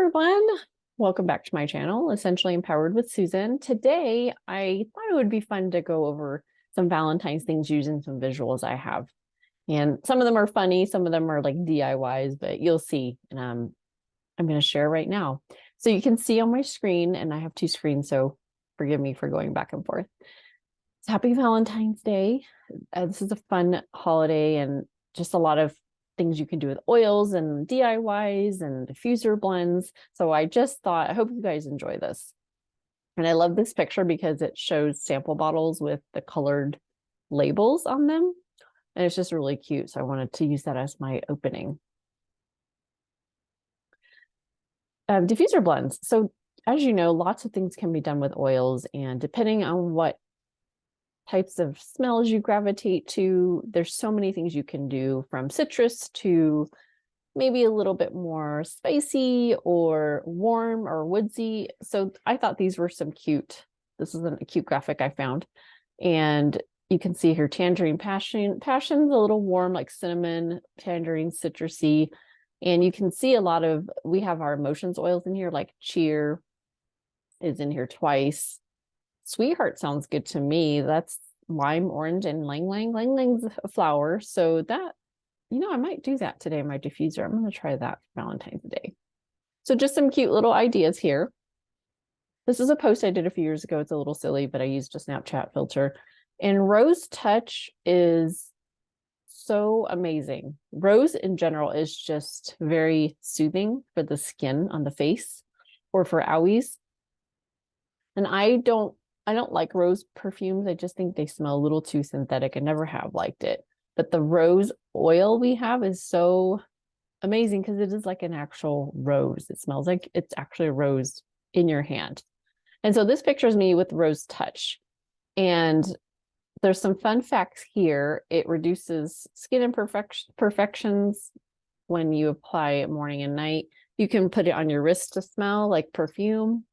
everyone. Welcome back to my channel, Essentially Empowered with Susan. Today, I thought it would be fun to go over some Valentine's things using some visuals I have. And some of them are funny, some of them are like DIYs, but you'll see. And I'm going to share right now. So you can see on my screen, and I have two screens, so forgive me for going back and forth. It's Happy Valentine's Day. This is a fun holiday and just a lot of things you can do with oils and DIYs and diffuser blends. So I just thought, I hope you guys enjoy this. And I love this picture because it shows sample bottles with the colored labels on them. And it's just really cute. So I wanted to use that as my opening. Diffuser blends. So as you know, lots of things can be done with oils, and depending on what types of smells you gravitate to, there's so many things you can do, from citrus to maybe a little bit more spicy or warm or woodsy. So I thought these were some cute. This is a cute graphic I found. And you can see here tangerine passion's a little warm, like cinnamon, tangerine citrusy. And you can see we have our emotions oils in here, like cheer is in here twice. Sweetheart sounds good to me. That's lime, orange, and lang lang. Lang lang's a flower. So that, I might do that today in my diffuser. I'm going to try that for Valentine's Day. So just some cute little ideas here. This is a post I did a few years ago. It's a little silly, but I used a Snapchat filter. And Rose Touch is so amazing. Rose in general is just very soothing for the skin on the face or for owies. And I don't like rose perfumes. I just think they smell a little too synthetic. I never have liked it. But the rose oil we have is so amazing because it is like an actual rose. It smells like it's actually a rose in your hand. And so this picture is me with Rose Touch. And there's some fun facts here. It reduces skin imperfections when you apply it morning and night. You can put it on your wrist to smell like perfume.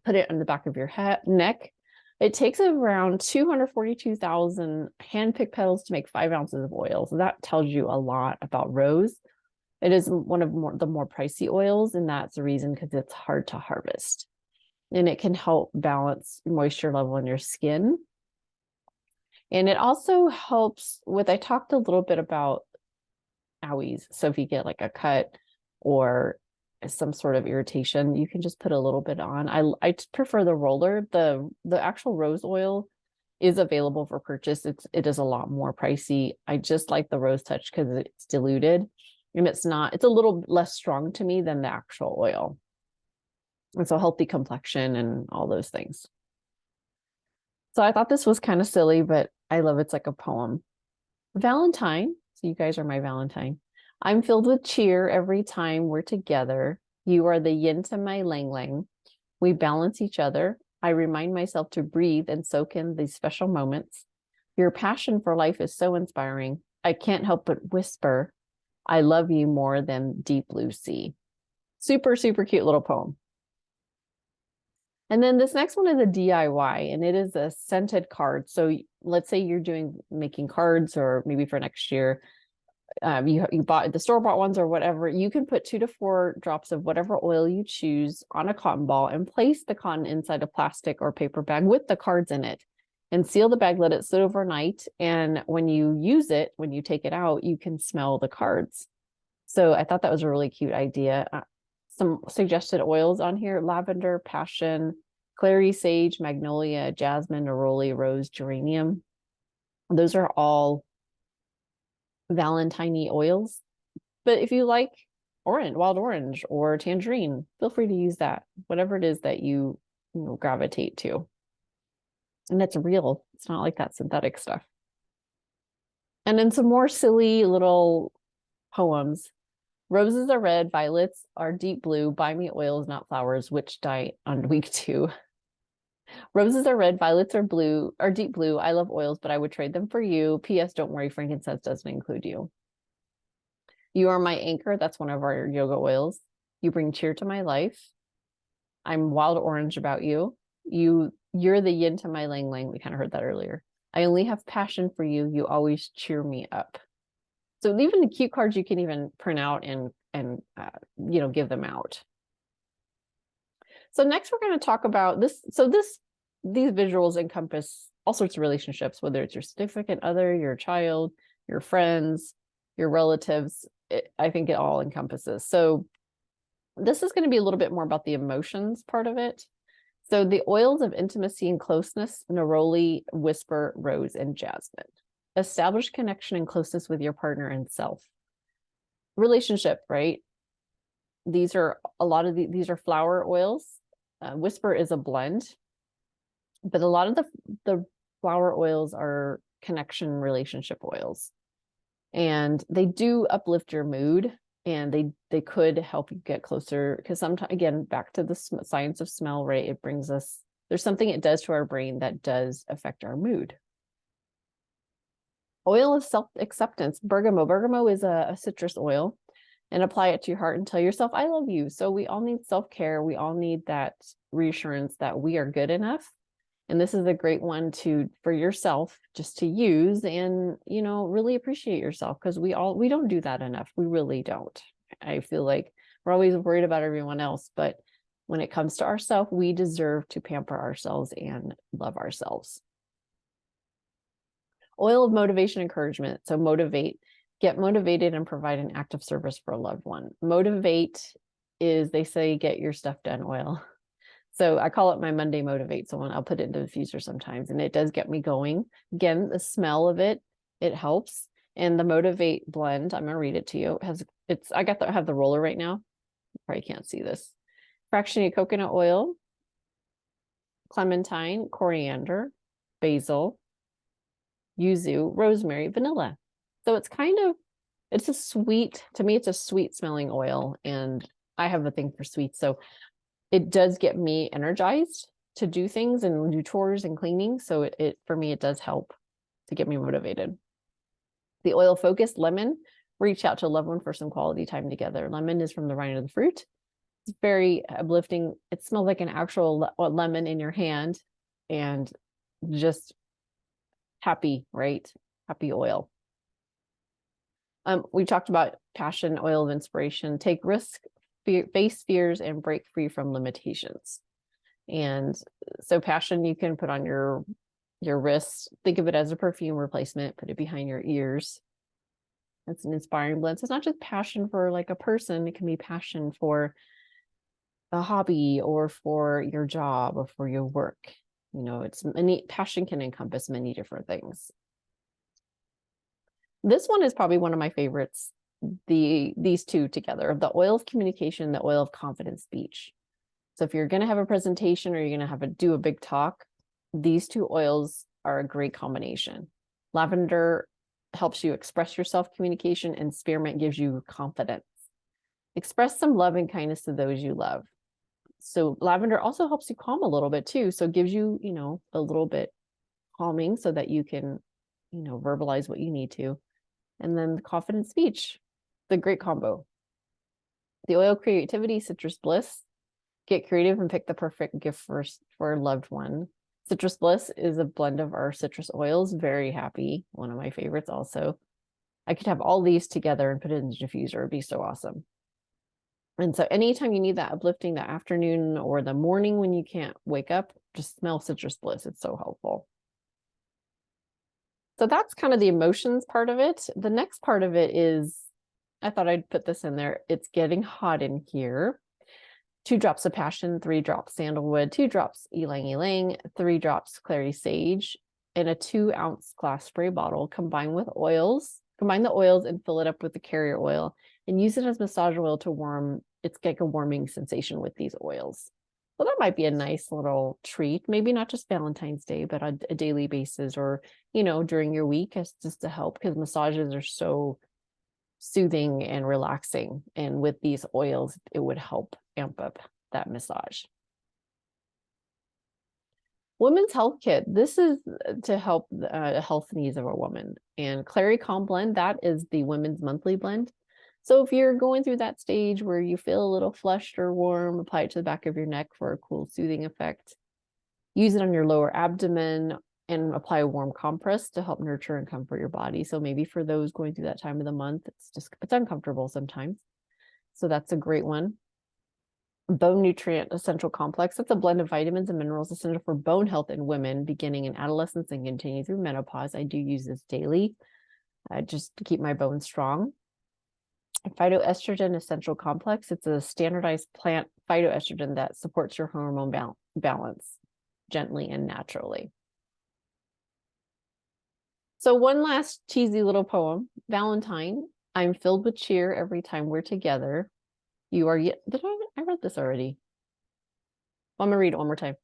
Put it on the back of your neck. It takes around 242,000 hand-picked petals to make 5 ounces of oil. So that tells you a lot about rose. It is one of the more pricey oils, and that's the reason, because it's hard to harvest. And it can help balance moisture level in your skin. And it also helps with, I talked a little bit about owies. So if you get like a cut or some sort of irritation, you can just put a little bit on. I prefer the roller. The actual rose oil is available for purchase. It is a lot more pricey. I just like the Rose Touch because it's diluted, and it's a little less strong to me than the actual oil. And so healthy complexion and all those things. So I thought this was kind of silly, but I love it's like a poem. Valentine. So you guys are my Valentine. I'm filled with cheer every time we're together. You are the yin to my lang lang. We balance each other. I remind myself to breathe and soak in these special moments. Your passion for life is so inspiring. I can't help but whisper, I love you more than deep blue sea. Super, super cute little poem. And then this next one is a DIY, and it is a scented card. So let's say you're making cards, or maybe for next year, you bought the store-bought ones or whatever. You can put 2 to 4 drops of whatever oil you choose on a cotton ball and place the cotton inside a plastic or paper bag with the cards in it, and seal the bag, let it sit overnight. And when you use it, when you take it out, you can smell the cards. So I thought that was a really cute idea. Some suggested oils on here: lavender, passion, clary sage, magnolia, jasmine, neroli, rose, geranium. Those are all Valentine-y oils. But if you like wild orange or tangerine, feel free to use that, whatever it is that you gravitate to. And it's real. It's not like that synthetic stuff. And then some more silly little poems. Roses are red, violets are deep blue. Buy me oils, not flowers. Which die on week 2? Roses are red, violets are deep blue. I love oils, but I would trade them for you. P.S. Don't worry, frankincense doesn't include you. You are my anchor. That's one of our yoga oils. You bring cheer to my life. I'm wild orange about you. You're the yin to my lang lang. We kind of heard that earlier. I only have passion for you. You always cheer me up. So even the cute cards you can even print out and give them out. So next we're going to talk about this. These visuals encompass all sorts of relationships, whether it's your significant other, your child, your friends, your relatives. I think it all encompasses. So this is going to be a little bit more about the emotions part of it. So the oils of intimacy and closeness: neroli, whisper, rose, and jasmine. Establish connection and closeness with your partner and self. Relationship, right? These are a lot of these are flower oils. Whisper is a blend, but a lot of the flower oils are connection relationship oils, and they do uplift your mood, and they could help you get closer, because sometimes, again, back to the science of smell, right? It brings us, there's something it does to our brain that does affect our mood. Oil of self-acceptance: bergamot. Bergamot is a citrus oil, and apply it to your heart and tell yourself, I love you. So we all need self-care. We all need that reassurance that we are good enough. And this is a great one for yourself just to use and, really appreciate yourself, because we don't do that enough. We really don't. I feel like we're always worried about everyone else, but when it comes to ourselves, we deserve to pamper ourselves and love ourselves. Oil of motivation, encouragement. So motivate. Get motivated and provide an act of service for a loved one. Motivate is, they say, get your stuff done oil. So I call it my Monday motivate. So I'll put it into the diffuser sometimes, and it does get me going. Again, the smell of it helps. And the motivate blend, I'm gonna read it to you. I have the roller right now. You probably can't see this. Fractionated coconut oil, clementine, coriander, basil, yuzu, rosemary, vanilla. So it's a sweet, to me, it's a sweet smelling oil, and I have a thing for sweets. So it does get me energized to do things and do chores and cleaning. So for me, it does help to get me motivated. The oil focus, lemon. Reach out to a loved one for some quality time together. Lemon is from the rind of the fruit. It's very uplifting. It smells like an actual lemon in your hand, and just happy, right? Happy oil. We talked about passion, oil of inspiration. Take risk, face fears, and break free from limitations. And so passion, you can put on your wrists. Think of it as a perfume replacement. Put it behind your ears. It's an inspiring blend. So it's not just passion for like a person. It can be passion for a hobby, or for your job, or for your work. Passion can encompass many different things. This one is probably one of my favorites. These two together, the oil of communication, the oil of confident speech. So if you're going to have a presentation, or you're going to do a big talk, these two oils are a great combination. Lavender helps you express yourself, communication, and spearmint gives you confidence. Express some love and kindness to those you love. So lavender also helps you calm a little bit too. So it gives you, a little bit calming, so that you can, verbalize what you need to. And then the confident speech, the great combo. The oil of creativity, citrus bliss. Get creative and pick the perfect gift for a loved one. Citrus bliss is a blend of our citrus oils. Very happy. One of my favorites also. I could have all these together and put it in the diffuser. It'd be so awesome. And so anytime you need that uplifting, the afternoon or the morning when you can't wake up, just smell citrus bliss. It's so helpful. So that's kind of the emotions part of it. The next part of it is, I thought I'd put this in there. It's getting hot in here. 2 drops of passion, 3 drops sandalwood, 2 drops ylang ylang, 3 drops clary sage, in a 2-ounce glass spray bottle. Combine the oils and fill it up with the carrier oil, and use it as massage oil to warm. It's like a warming sensation with these oils. So that might be a nice little treat, maybe not just Valentine's Day, but on a daily basis, or, during your week, as just to help, because massages are so soothing and relaxing. And with these oils, it would help amp up that massage. Women's Health Kit. This is to help the health needs of a woman. And Clary Calm Blend, that is the women's monthly blend. So if you're going through that stage where you feel a little flushed or warm, apply it to the back of your neck for a cool soothing effect. Use it on your lower abdomen, and apply a warm compress to help nurture and comfort your body. So maybe for those going through that time of the month, it's uncomfortable sometimes. So that's a great one. bone nutrient essential complex. That's a blend of vitamins and minerals essential for bone health in women beginning in adolescence and continue through menopause. I do use this daily just to keep my bones strong. Phytoestrogen essential complex. It's a standardized plant phytoestrogen that supports your hormone balance gently and naturally. So one last cheesy little poem. Valentine, I'm filled with cheer every time we're together. You are yet, I read this already. I'm gonna read it one more time.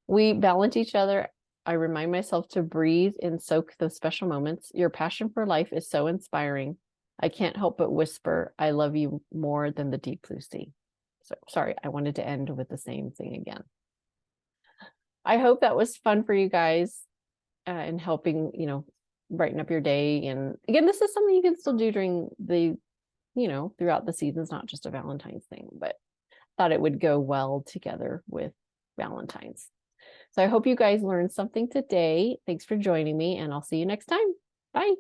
We balance each other. I remind myself to breathe and soak those special moments. Your passion for life is so inspiring. I can't help but whisper, I love you more than the deep blue sea. So sorry, I wanted to end with the same thing again. I hope that was fun for you guys in helping, brighten up your day. And again, this is something you can still do during the, throughout the seasons, not just a Valentine's thing, but thought it would go well together with Valentine's. So I hope you guys learned something today. Thanks for joining me, and I'll see you next time. Bye.